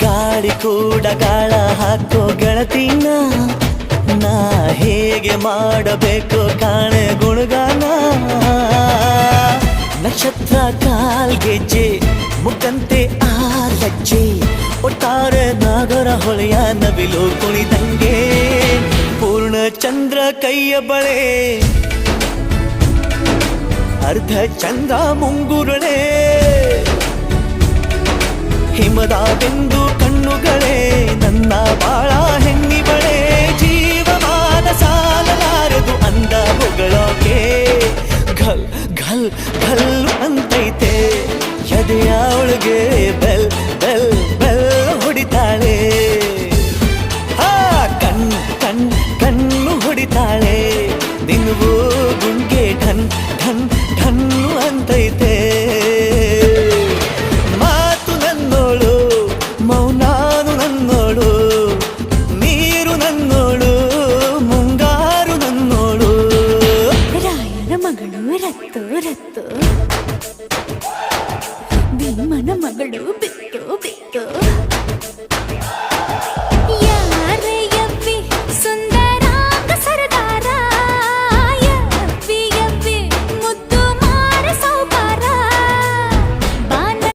ಗಾಳಿ ಕೂಡ ಗಾಳ ಹಾಕೋ ಗೆಳತಿನ ನಾ ಹೇಗೆ ಮಾಡಬೇಕು ಕಾಣೆ ಗುಣಗಾನ ನಕ್ಷತ್ರ ಕಾಲ್ಗೆಜ್ಜೆ ಮುಖಂತೆ ಆಲಜ್ಜೆ ಒಟ್ಟಾರೆ ನಾಗರ ಹೊಳೆಯ ನವಿಲು ಕುಣಿದಂಗೆ ಪೂರ್ಣ ಚಂದ್ರ ಕೈಯ ಬಳೆ ಅರ್ಧ ಚಂದ್ರ ಮುಂಗುರುಳೆ ಹಿಮದ ಬೆಂದು ಕಣ್ಣುಗಳೇ ನನ್ನ ಬಾಳ ಹೆಣ್ಣಿಬಳೆ ಜೀವಮಾನ ಸಾಲಲಾರದು ಅಂದ ಹೊಗಳೋಕೆ ಘಲ್ ಘಲ್ ಘಲ್ ಅಂತೈತೆ ಎದೆಯ ಒಳಗೆ ಬೆಲ್ ಬೆಲ್ ಬೆಲ್ ಹೊಡಿತಾಳೆ ಕಣ್ ಕಣ್ ಕಣ್ಣು ಹೊಡಿತಾಳೆ ದಿನವೂ ಗುಂಗೆ ಢನ್ ಢನ್ ಢನ್ನು ಅಂತೈತೆ ಮಾತು ನನ್ನೋಳು ಮೌನಾನು ನನ್ನೋಳು ನೀರು ನನ್ನೋಳು ಮುಂಗಾರು ನನ್ನೋಳು ರಾಯನ ಮಗಳು ರತ್ತು ರತ್ತು ಭೀಮನ ಮಗಳು ಬಿತ್ತು ಬಿತ್ತು